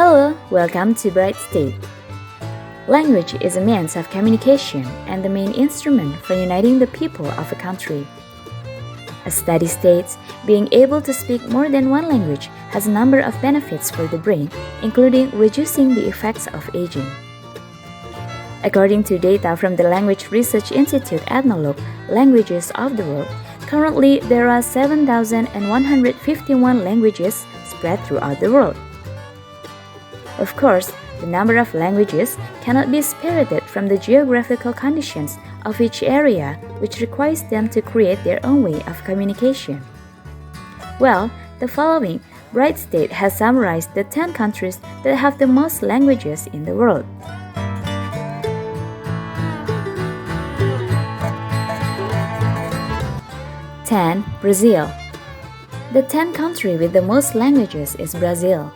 Hello, welcome to Bright State. Language is a means of communication and the main instrument for uniting the people of a country. A study states being able to speak more than one language has a number of benefits for the brain, including reducing the effects of aging. According to data from the Language Research Institute Ethnologue Languages of the World, currently there are 7,151 languages spread throughout the world. Of course, the number of languages cannot be separated from the geographical conditions of each area, which requires them to create their own way of communication. Well, the following Bright State has summarized the 10 countries that have the most languages in the world. Brazil. The 10th country with the most languages is Brazil.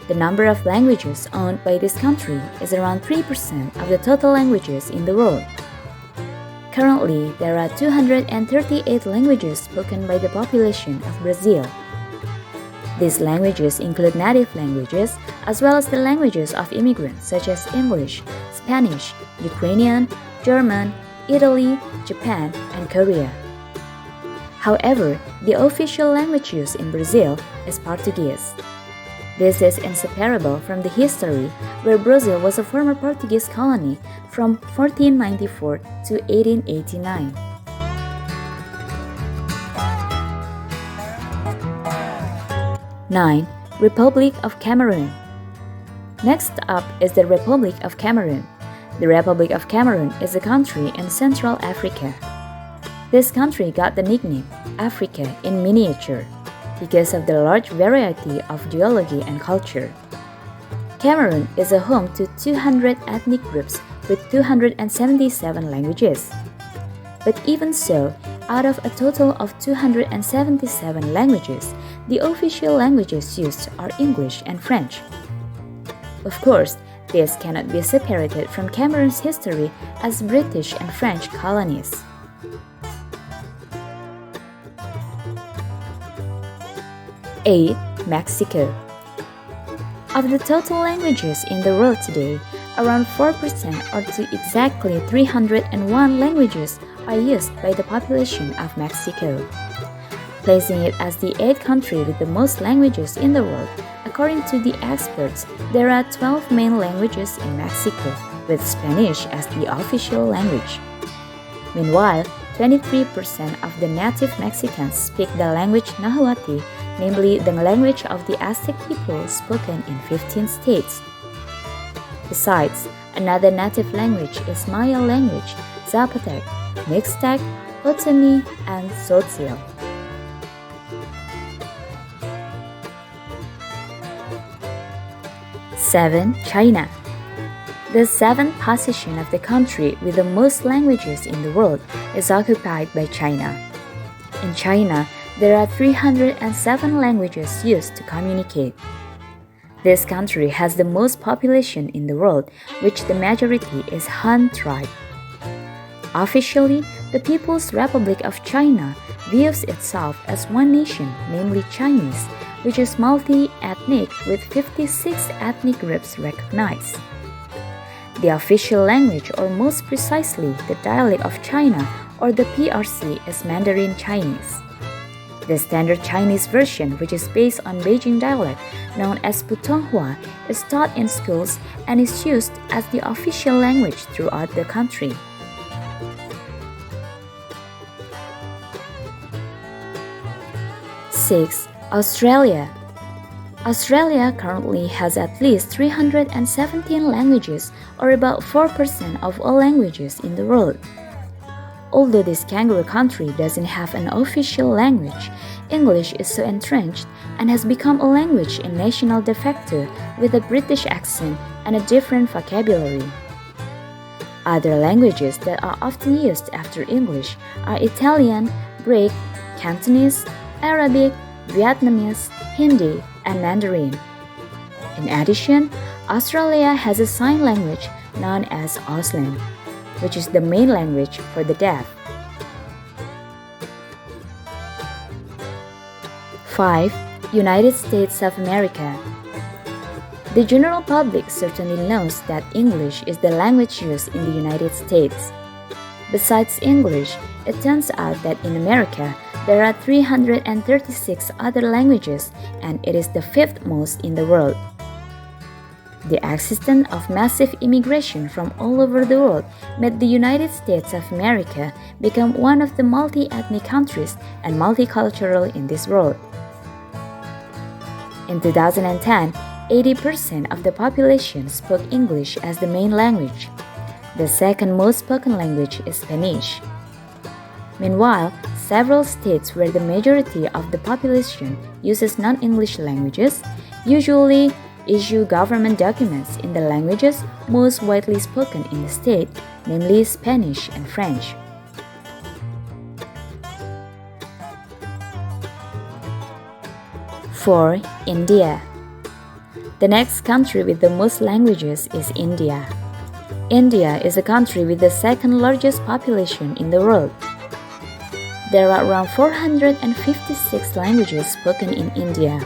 The number of languages owned by this country is around 3% of the total languages in the world. Currently, there are 238 languages spoken by the population of Brazil. These languages include native languages as well as the languages of immigrants such as English, Spanish, Ukrainian, German, Italy, Japan, and Korea. However, the official language used in Brazil is Portuguese. This is inseparable from the history where Brazil was a former Portuguese colony from 1494 to 1889. Republic of Cameroon. Next up is the Republic of Cameroon. The Republic of Cameroon is a country in Central Africa. This country got the nickname Africa in miniature because of the large variety of geology and culture. Cameroon is a home to 200 ethnic groups with 277 languages. But even so, out of a total of 277 languages, the official languages used are English and French. Of course, this cannot be separated from Cameroon's history as British and French colonies. 8. Mexico. Of the total languages in the world today, around 4% or to exactly 301 languages are used by the population of Mexico. Placing it as the 8th country with the most languages in the world, according to the experts, there are 12 main languages in Mexico, with Spanish as the official language. Meanwhile, 23% of the native Mexicans speak the language Nahuatl, namely the language of the Aztec people spoken in 15 states. Besides, another native language is Maya language, Zapotec, Mixtec, Otomi, and Tzotzil. 7. China. The 7th position of the country with the most languages in the world is occupied by China. In China, there are 307 languages used to communicate. This country has the most population in the world, which the majority is Han tribe. Officially, the People's Republic of China views itself as one nation, namely Chinese, which is multi-ethnic with 56 ethnic groups recognized. The official language, or most precisely the dialect of China, or the PRC, is Mandarin Chinese. The standard Chinese version, which is based on Beijing dialect, known as Putonghua, is taught in schools and is used as the official language throughout the country. 6. Australia. Australia currently has at least 317 languages, or about 4% of all languages in the world. Although this kangaroo country doesn't have an official language, English is so entrenched and has become a language in national de facto with a British accent and a different vocabulary. Other languages that are often used after English are Italian, Greek, Cantonese, Arabic, Vietnamese, Hindi, and Mandarin. In addition, Australia has a sign language known as Auslan, which is the main language for the deaf. 5. United States of America. The general public certainly knows that English is the language used in the United States. Besides English, it turns out that in America, there are 336 other languages, and it is the fifth most in the world. The existence of massive immigration from all over the world made the United States of America become one of the multi-ethnic countries and multicultural in this world. In 2010, 80% of the population spoke English as the main language. The second most spoken language is Spanish. Meanwhile, several states where the majority of the population uses non-English languages usually issue government documents in the languages most widely spoken in the state, namely Spanish and French. For India. The next country with the most languages is India. India is a country with the second largest population in the world. There are around 456 languages spoken in India.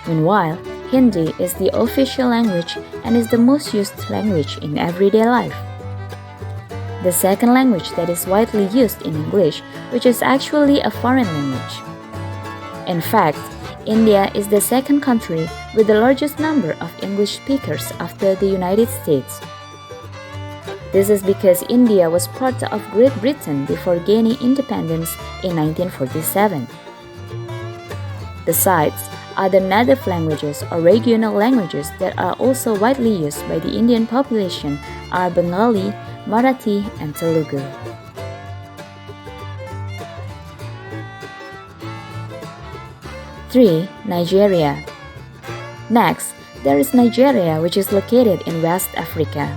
Meanwhile, Hindi is the official language and is the most used language in everyday life. The second language that is widely used in English, which is actually a foreign language. In fact, India is the second country with the largest number of English speakers after the United States. This is because India was part of Great Britain before gaining independence in 1947. Besides, other native languages or regional languages that are also widely used by the Indian population are Bengali, Marathi, and Telugu. Three, Nigeria. Next, there is Nigeria, which is located in West Africa.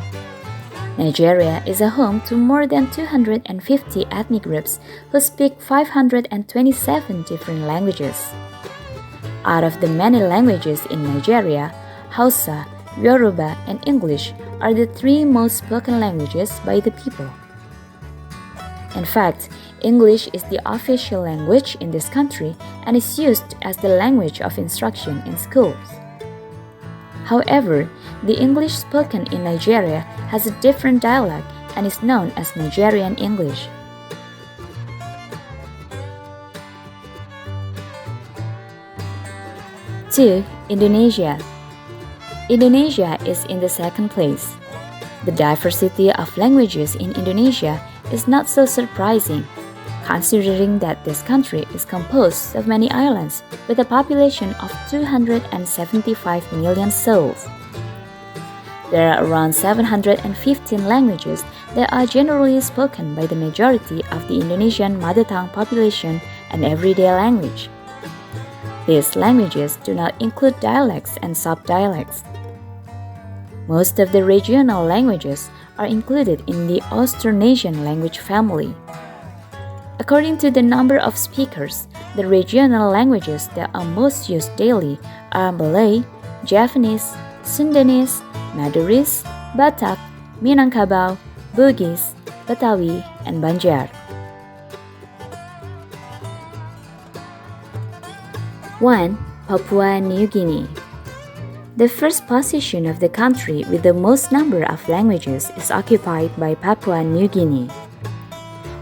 Nigeria is a home to more than 250 ethnic groups who speak 527 different languages. Out of the many languages in Nigeria, Hausa, Yoruba, and English are the three most spoken languages by the people. In fact, English is the official language in this country and is used as the language of instruction in schools. However, the English spoken in Nigeria has a different dialect and is known as Nigerian English. Two, Indonesia. Indonesia is in the second place. The diversity of languages in Indonesia is not so surprising, considering that this country is composed of many islands with a population of 275 million souls. There are around 715 languages that are generally spoken by the majority of the Indonesian mother tongue population and everyday language. These languages do not include dialects and subdialects. Most of the regional languages are included in the Austronesian language family. According to the number of speakers, the regional languages that are most used daily are Malay, Javanese, Sundanese, Madurese, Batak, Minangkabau, Bugis, Betawi, and Banjar. 1. Papua New Guinea. The first position of the country with the most number of languages is occupied by Papua New Guinea.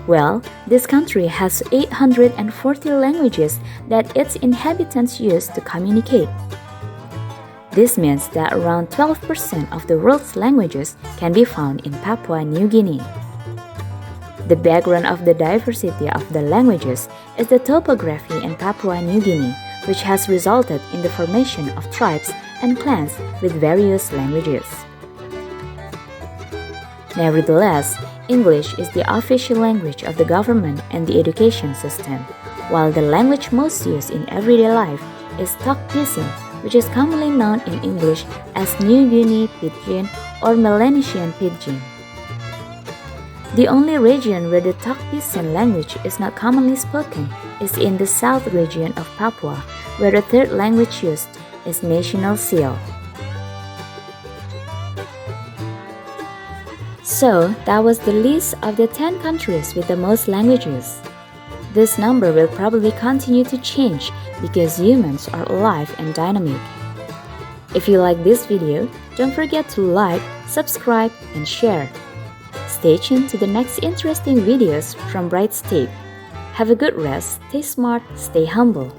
Well, this country has 840 languages that its inhabitants use to communicate. This means that around 12% of the world's languages can be found in Papua New Guinea. The background of the diversity of the languages is the topography in Papua New Guinea, which has resulted in the formation of tribes and clans with various languages. Nevertheless, English is the official language of the government and the education system, while the language most used in everyday life is Tok Pisin, which is commonly known in English as New Guinea Pidgin or Melanesian Pidgin. The only region where the Tok Pisin language is not commonly spoken is in the south region of Papua, where the third language used is National Seal. So, that was the list of the 10 countries with the most languages. This number will probably continue to change because humans are alive and dynamic. If you like this video, don't forget to like, subscribe, and share. Stay tuned to the next interesting videos from Bright State. Have a good rest, stay smart, stay humble.